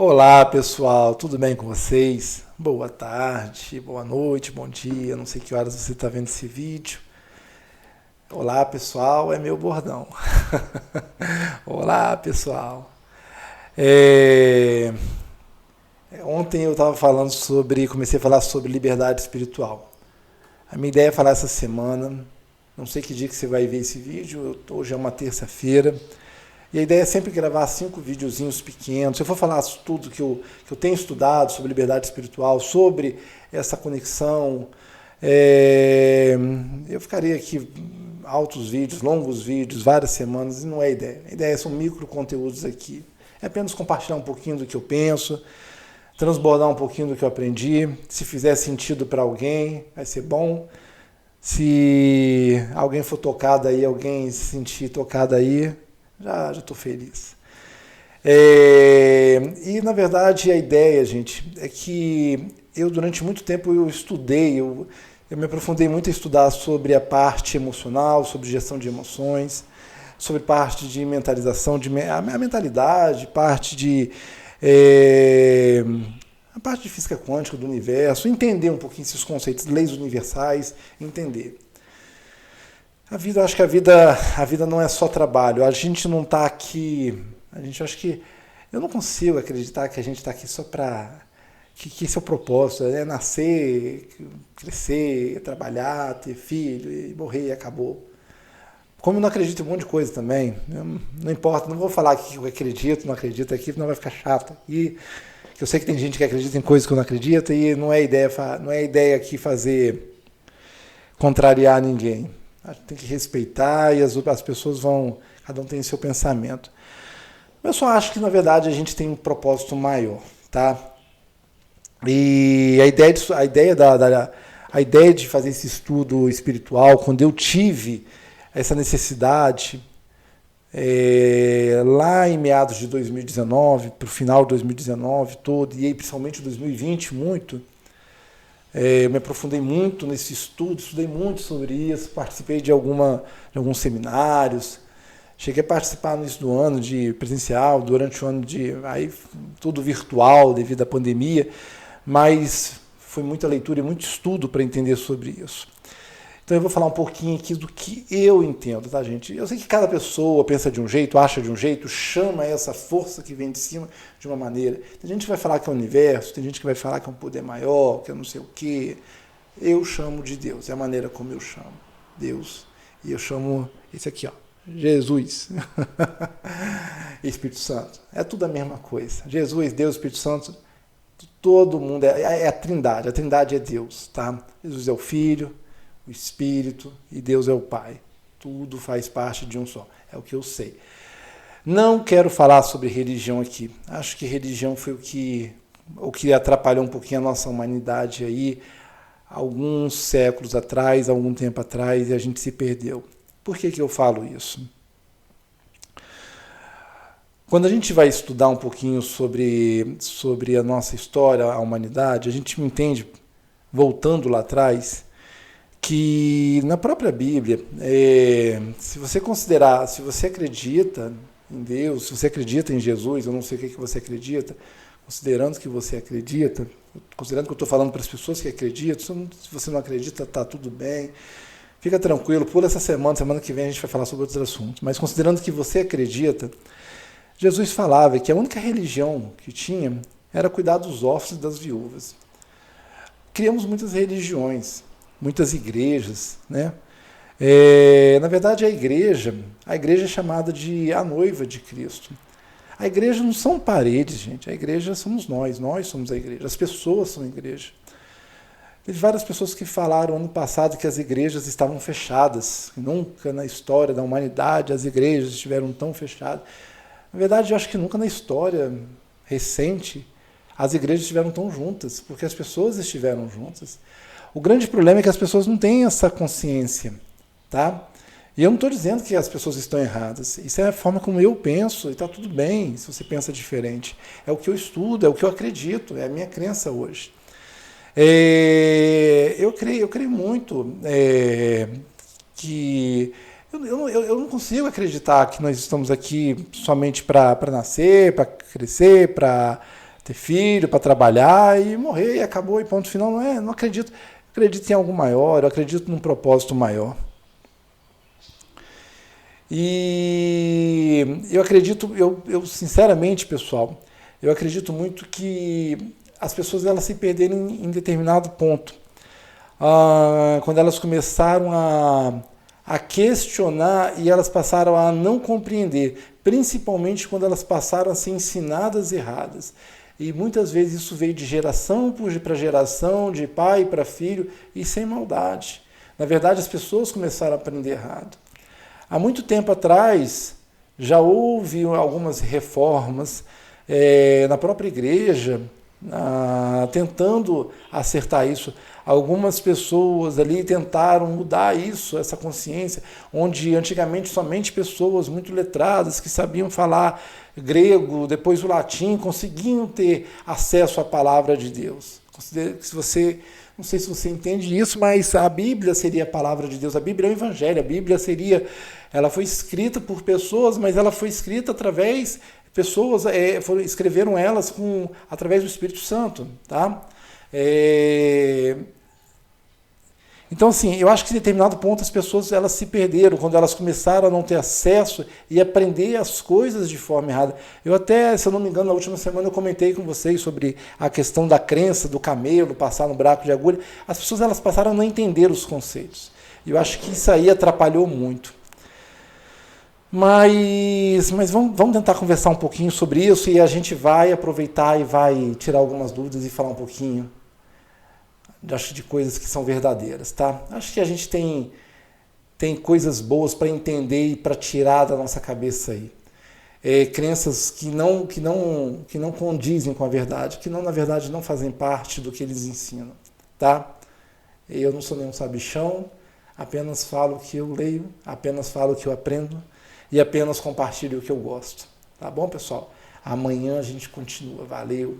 Olá pessoal, tudo bem com vocês? Boa tarde, boa noite, bom dia, não sei que horas você está vendo esse vídeo. Olá pessoal, é meu bordão. Olá pessoal. É, Ontem eu estava falando comecei a falar sobre liberdade espiritual. A minha ideia é falar essa semana, não sei que dia que você vai ver esse vídeo, hoje é uma terça-feira. E a ideia é sempre gravar 5 videozinhos pequenos. Se eu for falar tudo que eu tenho estudado sobre liberdade espiritual, sobre essa conexão, eu ficaria aqui altos vídeos, longos vídeos, várias semanas, e não é a ideia. A ideia são micro conteúdos aqui. É apenas compartilhar um pouquinho do que eu penso, transbordar um pouquinho do que eu aprendi. Se fizer sentido para alguém, vai ser bom. Se alguém for tocado aí, alguém se sentir tocado aí, já estou feliz. E, na verdade, a ideia, gente, é que durante muito tempo, eu me aprofundei muito em estudar sobre a parte emocional, sobre gestão de emoções, sobre parte de mentalização, a mentalidade, a parte de física quântica do universo, entender um pouquinho esses conceitos, leis universais, entender. Acho que a vida não é só trabalho. A gente não está aqui. Eu não consigo acreditar que a gente está aqui só para. Que esse é o propósito, é nascer, crescer, trabalhar, ter filho, e morrer e acabou. Como eu não acredito em um monte de coisa também, não importa, não vou falar que eu acredito, não acredito aqui, não vai ficar chato. E eu sei que tem gente que acredita em coisas que eu não acredito, e não é ideia aqui fazer contrariar ninguém. Tem que respeitar e as pessoas cada um tem seu pensamento. Eu só acho que, na verdade, a gente tem um propósito maior, tá? E a ideia de fazer esse estudo espiritual, quando eu tive essa necessidade, lá em meados de 2019, para o final de 2019 todo, e aí principalmente 2020 muito, eu me aprofundei muito nesse estudo, estudei muito sobre isso, participei de alguns seminários, cheguei a participar no início do ano de presencial, durante o ano aí tudo virtual devido à pandemia, mas foi muita leitura e muito estudo para entender sobre isso. Então eu vou falar um pouquinho aqui do que eu entendo, tá, gente? Eu sei que cada pessoa pensa de um jeito, acha de um jeito, chama essa força que vem de cima de uma maneira. Tem gente que vai falar que é o universo, tem gente que vai falar que é um poder maior, que é não sei o quê. Eu chamo de Deus, é a maneira como eu chamo. Deus. E eu chamo esse aqui, ó, Jesus. Espírito Santo. É tudo a mesma coisa. Jesus, Deus, Espírito Santo, todo mundo é a Trindade. A Trindade é Deus, tá? Jesus é o Filho, o Espírito e Deus é o Pai. Tudo faz parte de um só. É o que eu sei. Não quero falar sobre religião aqui. Acho que religião foi o que atrapalhou um pouquinho a nossa humanidade aí, alguns séculos atrás, algum tempo atrás, e a gente se perdeu. Por que eu falo isso? Quando a gente vai estudar um pouquinho sobre a nossa história, a humanidade, a gente entende, voltando lá atrás, que na própria Bíblia, se você acredita em Deus, se você acredita em Jesus, eu não sei o que você acredita, considerando que você acredita, considerando que eu estou falando para as pessoas que acreditam, se você não acredita, está tudo bem, fica tranquilo, pula essa semana que vem a gente vai falar sobre outros assuntos, mas considerando que você acredita, Jesus falava que a única religião que tinha era cuidar dos órfãos e das viúvas. Criamos muitas religiões, muitas igrejas, né? Na verdade, a igreja é chamada de a noiva de Cristo. A igreja não são paredes, gente. A igreja somos nós somos a igreja. As pessoas são a igreja. Teve várias pessoas que falaram ano passado que as igrejas estavam fechadas. Nunca na história da humanidade as igrejas estiveram tão fechadas. Na verdade, eu acho que nunca na história recente as igrejas estiveram tão juntas, porque as pessoas estiveram juntas. O grande problema é que as pessoas não têm essa consciência, tá? E eu não estou dizendo que as pessoas estão erradas. Isso é a forma como eu penso, e está tudo bem se você pensa diferente. É o que eu estudo, é o que eu acredito, é a minha crença hoje. Eu creio muito que eu não consigo acreditar que nós estamos aqui somente para nascer, para crescer, para ter filho, para trabalhar e morrer e acabou e ponto final. Não acredito. Acredito em algo maior, eu acredito num propósito maior. E eu acredito, eu sinceramente, pessoal, eu acredito muito que as pessoas elas se perderem em determinado ponto. Quando elas começaram a questionar e elas passaram a não compreender, principalmente quando elas passaram a ser ensinadas erradas. E muitas vezes isso veio de geração para geração, de pai para filho, e sem maldade. Na verdade, as pessoas começaram a aprender errado. Há muito tempo atrás, já houve algumas reformas na própria igreja, tentando acertar isso. Algumas pessoas ali tentaram mudar isso, essa consciência, onde antigamente somente pessoas muito letradas, que sabiam falar grego, depois o latim, conseguiam ter acesso à palavra de Deus. Não sei se você entende isso, mas a Bíblia seria a palavra de Deus, a Bíblia é o Evangelho, a Bíblia ela foi escrita por pessoas, mas ela foi escrita através, pessoas escreveram elas através do Espírito Santo, tá? Então, assim, eu acho que em determinado ponto as pessoas elas se perderam quando elas começaram a não ter acesso e aprender as coisas de forma errada. Eu até, se eu não me engano, na última semana eu comentei com vocês sobre a questão da crença do camelo passar no buraco de agulha. As pessoas elas passaram a não entender os conceitos. E eu acho que isso aí atrapalhou muito. Mas vamos tentar conversar um pouquinho sobre isso e a gente vai aproveitar e vai tirar algumas dúvidas e falar um pouquinho acho de coisas que são verdadeiras, tá? Acho que a gente tem coisas boas para entender e para tirar da nossa cabeça aí. Crenças que não condizem com a verdade, que na verdade não fazem parte do que eles ensinam, tá? Eu não sou nenhum sabichão, apenas falo o que eu leio, apenas falo o que eu aprendo e apenas compartilho o que eu gosto. Tá bom, pessoal? Amanhã a gente continua. Valeu!